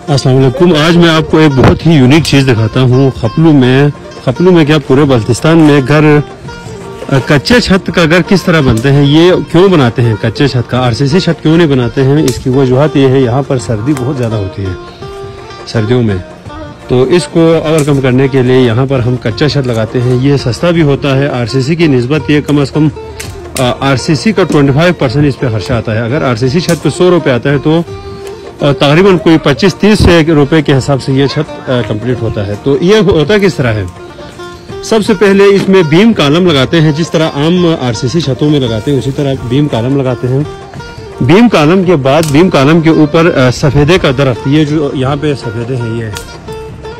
अस्सलाम वालेकुम। आज मैं आपको एक बहुत ही यूनिक चीज़ दिखाता हूँ। खपलू में क्या पूरे बल्तिस्तान में घर, कच्चे छत का घर किस तरह बनते हैं, ये क्यों बनाते हैं, कच्चे छत का आरसीसी छत क्यों नहीं बनाते हैं, इसकी वजूहत ये है यहाँ पर सर्दी बहुत ज़्यादा होती है सर्दियों में, तो इसको ओवरकम करने के लिए यहाँ पर हम कच्चा छत लगाते हैं। ये सस्ता भी होता है आरसीसी की निस्बत, ये कम से कम आरसीसी का 25% इस पर खर्चा आता है। अगर आरसीसी छत पे 100 रुपये आता है तो तकरीबन कोई 25-30 रुपए के हिसाब से ये छत कंप्लीट होता है। तो ये होता किस तरह है, सबसे पहले इसमें बीम कॉलम लगाते हैं, जिस तरह आम आरसीसी छतों में लगाते हैं उसी तरह बीम कॉलम लगाते हैं। बीम कॉलम के बाद बीम कॉलम के ऊपर सफ़ेदे का दरख्त, ये जो यहाँ पे सफ़ेदे हैं ये,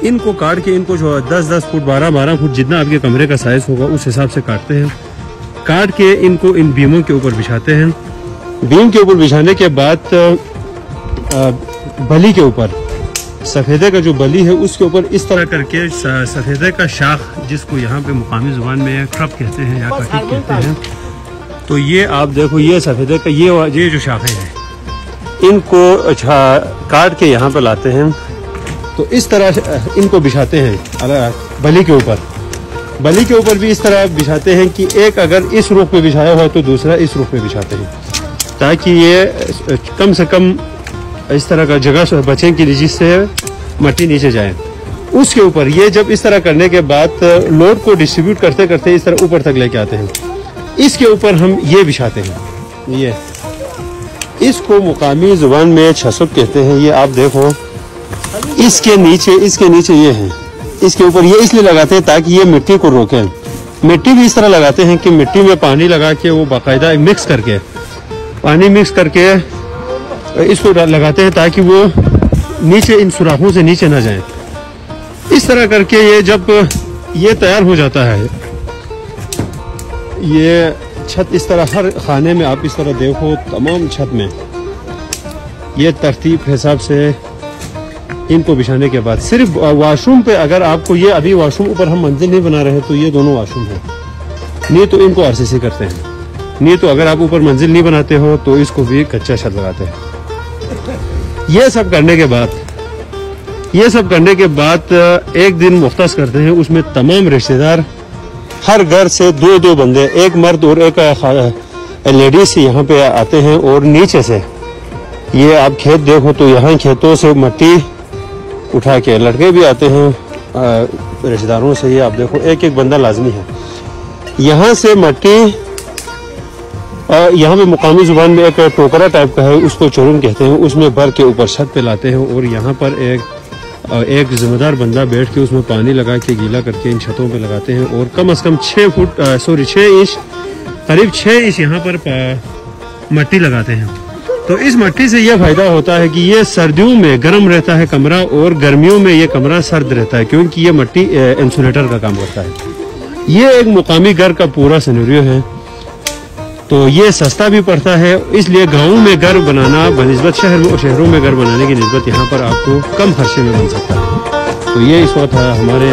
इनको काट के इनको जो 10-10 फुट 12-12 फुट जितना आपके कमरे का साइज होगा उस हिसाब से काटते हैं। काट के इनको इन बीमों के ऊपर बिछाते हैं। बीम के ऊपर बिछाने के बाद बली के ऊपर सफ़ेदे का जो बली है उसके ऊपर इस तरह करके सफ़ेदे का शाख, जिसको यहाँ पे मुकामी ज़ुबान में ट्रप कहते हैं या कटिक कहते हैं, तो ये आप देखो ये सफ़ेदे का ये जो शाखें हैं इनको काट के यहाँ पर लाते हैं। तो इस तरह इनको बिछाते हैं बली के ऊपर। बली के ऊपर भी इस तरह बिछाते हैं कि एक अगर इस रुख पे बिछाया हुआ तो दूसरा इस रुख पे बिछाते हैं, ताकि ये कम से कम इस तरह का जगह बचे कि जिससे मट्टी नीचे जाए। उसके ऊपर ये जब इस तरह करने के बाद लोड को डिस्ट्रीब्यूट करते करते इस तरह ऊपर तक लेके आते हैं। इसके ऊपर हम ये बिछाते हैं, ये इसको मुकामी जुबान में छसब कहते हैं। ये आप देखो इसके नीचे ये है, इसके ऊपर ये इसलिए लगाते हैं ताकि ये मिट्टी को रोके। मिट्टी भी इस तरह लगाते हैं कि मिट्टी में पानी लगा के वो बाकायदा पानी मिक्स करके इसको लगाते हैं ताकि वो नीचे इन सुराखों से नीचे ना जाए। इस तरह करके ये जब ये तैयार हो जाता है, ये छत इस तरह हर खाने में आप इस तरह देखो, तमाम छत में ये तरतीब हिसाब से इनको बिछाने के बाद सिर्फ वॉशरूम पे, अगर आपको ये अभी वॉशरूम ऊपर हम मंजिल नहीं बना रहे तो ये दोनों वॉशरूम है, नहीं तो इनको आरसीसी करते हैं, नहीं तो अगर आप ऊपर मंजिल नहीं बनाते हो तो इसको भी कच्चा छत लगाते हैं। ये सब करने के बाद एक दिन मुख्तस करते हैं, उसमें तमाम रिश्तेदार हर घर से 2-2 बंदे, एक मर्द और एक लेडीज यहाँ पे आते हैं। और नीचे से ये आप खेत देखो तो यहाँ खेतों से मट्टी उठा के लड़के भी आते हैं रिश्तेदारों से, ये आप देखो एक बंदा लाजमी है। यहाँ से मट्टी यहाँ पे मुकामी जुबान में एक टोकरा टाइप का है, उसको चोरुन कहते हैं, उसमें भर के ऊपर छत पे लाते हैं। और यहाँ पर एक जिम्मेदार बंदा बैठ के उसमें पानी लगा के गीला करके इन छतों पे लगाते हैं। और कम से कम 6 इंच करीब 6 इंच यहाँ पर मट्टी लगाते हैं। तो इस मट्टी से यह फायदा होता है कि ये सर्दियों में गर्म रहता है कमरा और गर्मियों में ये कमरा सर्द रहता है, क्योंकि ये मट्टी इंसुलेटर का काम करता है। ये एक मुकामी घर का पूरा सिनेरियो है। तो ये सस्ता भी पड़ता है, इसलिए गाँव में घर बनाना बनिस्बत शहरों में घर बनाने की निस्बत यहाँ पर आपको कम खर्चे में बन सकता है। तो ये इस वक्त हमारे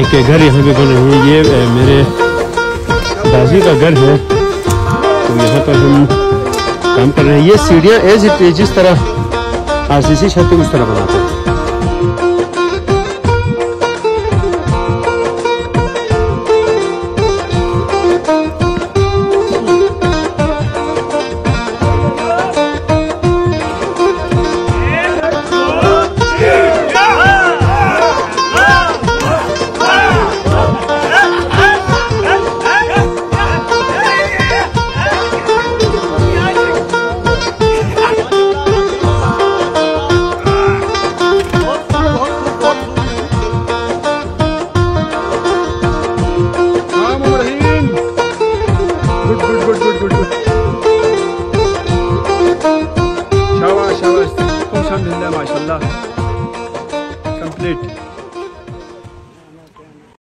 एक घर यहाँ पे बन रहे हैं, ये मेरे दादी का घर है, तो यहाँ पर हम काम कर रहे हैं। ये सीढ़ियाँ एज इट इज जिस तरह आरसीसी छत उस तरह बनाते हैं। शाबाश, माशाल्लाह, कंप्लीट।